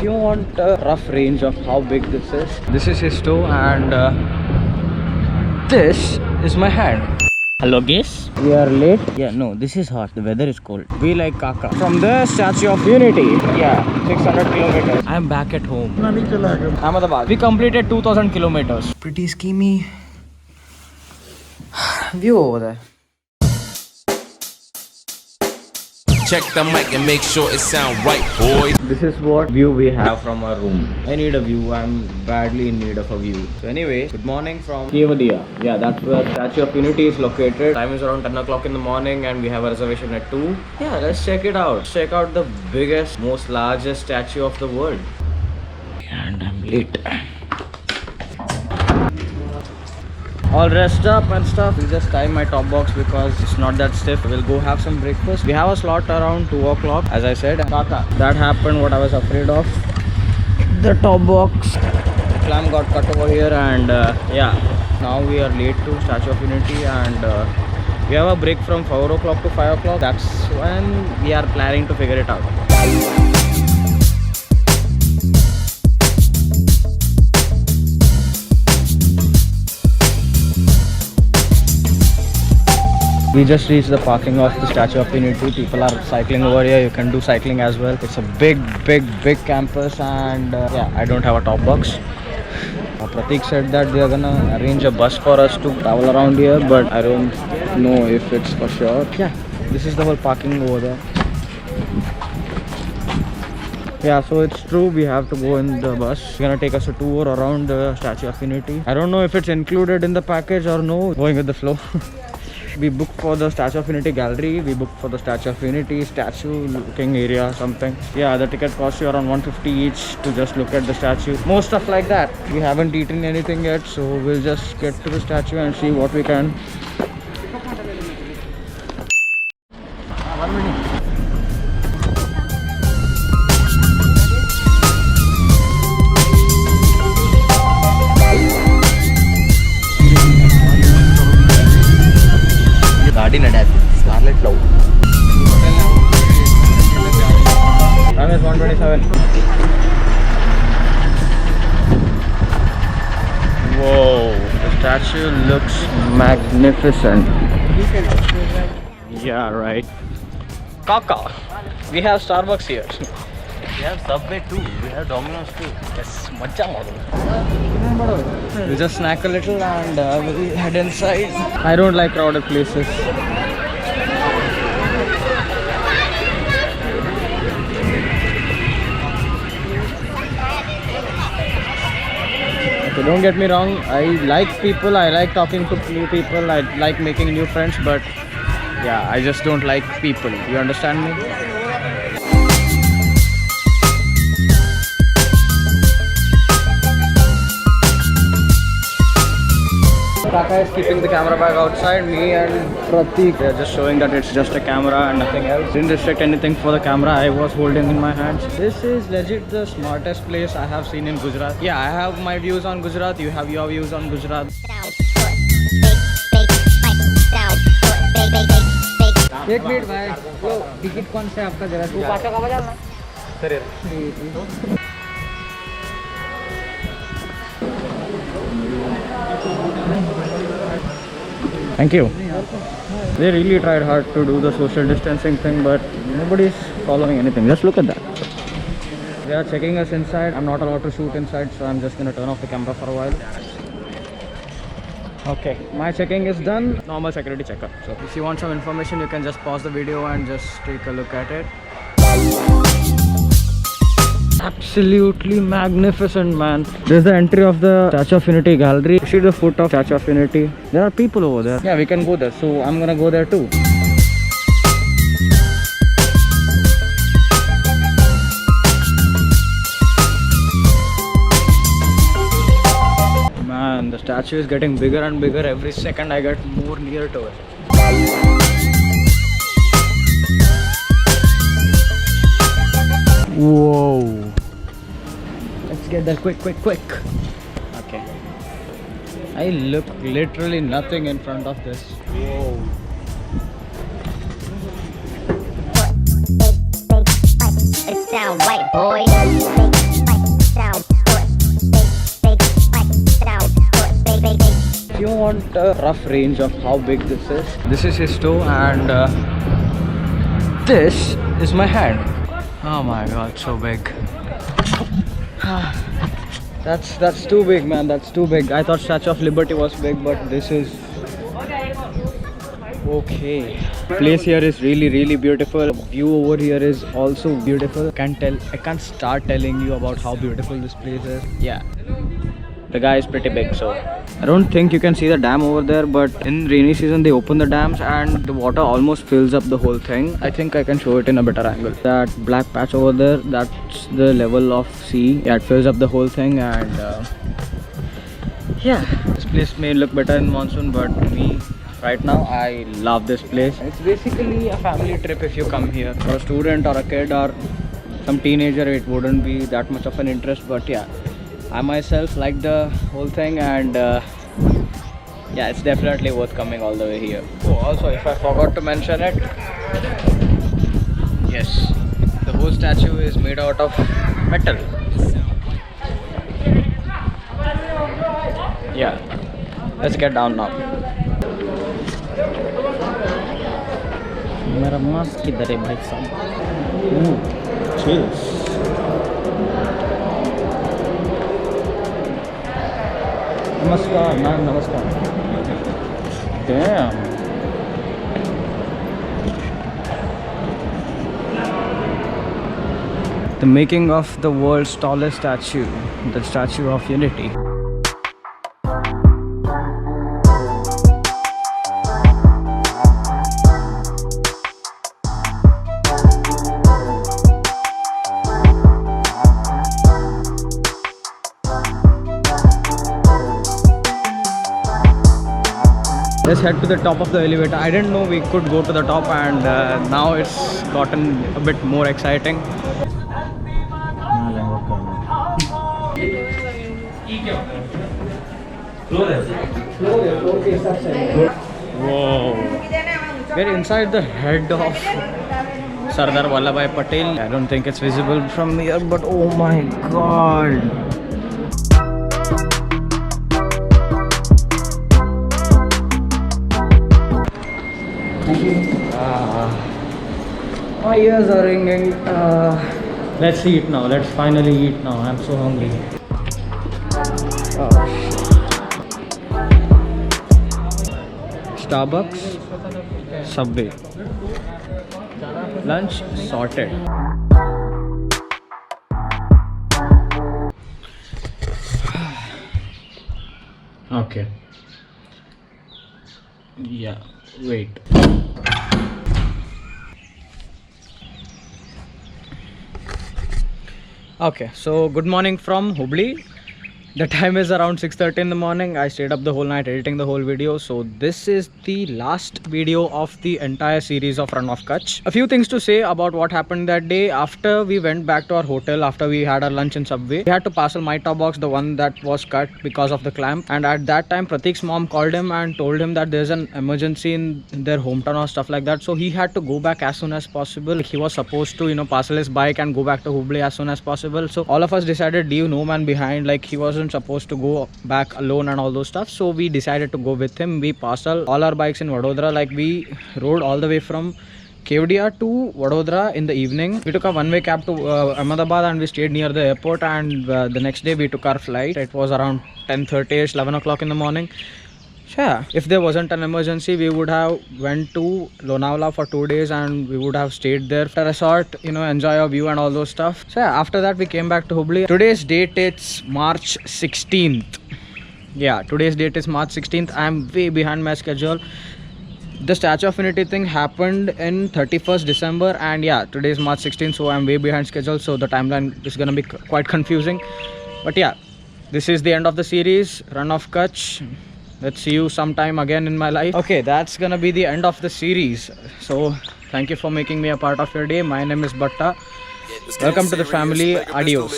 If you want a rough range of how big this is his toe, and this is my hand. Hello guys, we are late. Yeah, no, this is hot. The weather is cold. We like Kaka. From the Statue of Unity. Yeah, 600 kilometers. I'm back at home. Ahmedabad. We completed 2000 kilometers. Pretty schemy view over there. Check the mic and make sure it sound right, boys. This is what view we have from our room. I need a view. I'm badly in need of a view. So anyway, good morning from Kevadia. Yeah, that's where Statue of Unity is located. Time is around 10 o'clock in the morning and we have a reservation at 2. Yeah, let's check it out. Check out the biggest, most largest statue of the world. And I'm late. All dressed up and stuff. We just tie my top box because it's not that stiff. We'll go have some breakfast. We have a slot around 2 o'clock, as I said. That happened what I was afraid of. The top box clamp got cut over here, and yeah, now we are late to Statue of Unity, and we have a break from 4 o'clock to 5 o'clock. That's when we are planning to figure it out. We just reached the parking of the Statue of Unity. People are cycling over here. You can do cycling as well. It's a big campus, and yeah, I don't have a top box. Pratik said that they are gonna arrange a bus for us to travel around here, but I don't know if it's for sure. Yeah, this is the whole parking over there. Yeah, so it's true, we have to go in the bus. It's gonna take us a tour around the Statue of Unity. I don't know if it's included in the package or no. Going with the flow. We booked for the Statue of Unity gallery. We booked for the Statue of Unity statue looking area, something. Yeah, the ticket costs you around 150 each to just look at the statue. More stuff like that. We haven't eaten anything yet, so we'll just get to the statue and see what we can. 1 minute. Scarlet Love. Time is 1:27. Whoa, the statue looks magnificent. Yeah, right. Kaka, we have Starbucks here. We have Subway too. We have Domino's too. Yes, macha model. We just snack a little and we'll head inside. I don't like crowded places. Okay, don't get me wrong. I like people. I like talking to new people. I like making new friends. But yeah, I just don't like people. You understand me? Kaka is keeping the camera bag outside. Me and Pratik are just showing that it's just a camera and nothing else. Didn't restrict anything for the camera I was holding in my hands. This is legit the smartest place I have seen in Gujarat. Yeah, I have my views on Gujarat. You have your views on Gujarat. एक minute भाई, वो ticket कौन सा है आपका जरा? तू पाचा का बजा ना? Sir Thank you. They really tried hard to do the social distancing thing, but nobody's following anything. Just look at that. They are checking us inside. I'm not allowed to shoot inside, so I'm just gonna turn off the camera for a while. Okay, my checking is done. Normal security checkup. So if you want some information, you can just pause the video and just take a look at it. Absolutely magnificent, man. This is the entry of the Statue of Unity gallery. You see the foot of Statue of Unity. There are people over there. Yeah, we can go there. So I'm gonna go there too. Man, the statue is getting bigger and bigger. Every second I get more near to it. Whoa. Let's get there quick. Okay. I look literally nothing in front of this. Whoa. It sound right, boy. want a rough range of how big this is. This is his toe and this is my hand. Oh my god, so big. That's too big, man. That's too big. I thought Statue of Liberty was big, but this is okay. Place here is really beautiful. View over here is also beautiful. I can't start telling you about how beautiful this place is. Yeah, the guy is pretty big, so I don't think you can see the dam over there, but in rainy season they open the dams and the water almost fills up the whole thing. I think I can show it in a better angle. That black patch over there, that's the level of sea. Yeah, it fills up the whole thing, and yeah, this place may look better in monsoon, but to me right now I love this place. It's basically a family trip if you come here. For a student or a kid or some teenager, it wouldn't be that much of an interest, but yeah, I myself like the whole thing, and yeah, it's definitely worth coming all the way here. Oh, also, if I forgot to mention it, yes, the whole statue is made out of metal. Yeah, let's get down now. मेरा mask किधर है भाई साहब? Cheers. Namaskar, ma'am, namaskar. Damn. The making of the world's tallest statue, the Statue of Unity. Let's head to the top of the elevator. I didn't know we could go to the top, and now it's gotten a bit more exciting. Whoa! We're inside the head of Sardar Vallabhbhai Patel. I don't think it's visible from here, but oh my god! My ears are ringing. Let's eat now. Let's finally eat now. I'm so hungry. Starbucks, Subway. Lunch sorted. Okay. Yeah. Wait. Okay, so good morning from Hubli. The time is around 6:30 in the morning. I stayed up the whole night editing the whole video. So this is the last video of the entire series of Run of Kutch. A few things to say about what happened that day. After we went back to our hotel, after we had our lunch in Subway, we had to parcel my top box, the one that was cut because of the clamp. And at that time, Pratik's mom called him and told him that there's an emergency in their hometown or stuff like that. So he had to go back as soon as possible. He was supposed to, parcel his bike and go back to Hubli as soon as possible. So all of us decided leave no man behind. Like, he wasn't supposed to go back alone and all those stuff. So we decided to go with him. We parceled all our bikes in Vadodara. Like, we rode all the way from Kevadia to Vadodara in the evening. We took a one-way cab to Ahmedabad and we stayed near the airport, and the next day we took our flight. It was around 10:30ish, 11 o'clock in the morning. So yeah, if there wasn't an emergency, we would have went to Lonavala for 2 days and we would have stayed there at a resort, enjoy our view and all those stuff. So yeah, after that we came back to Hubli. Today's date is March 16th. Yeah, today's date is March 16th. I'm way behind my schedule. The Statue of Unity thing happened in 31st December, and yeah, today is March 16th, so I'm way behind schedule, so the timeline is gonna be quite confusing. But yeah, this is the end of the series, Run of Kutch. Let's see you sometime again in my life. Okay, that's gonna be the end of the series. So thank you for making me a part of your day. My name is Bhatta. Welcome to the family. Adios.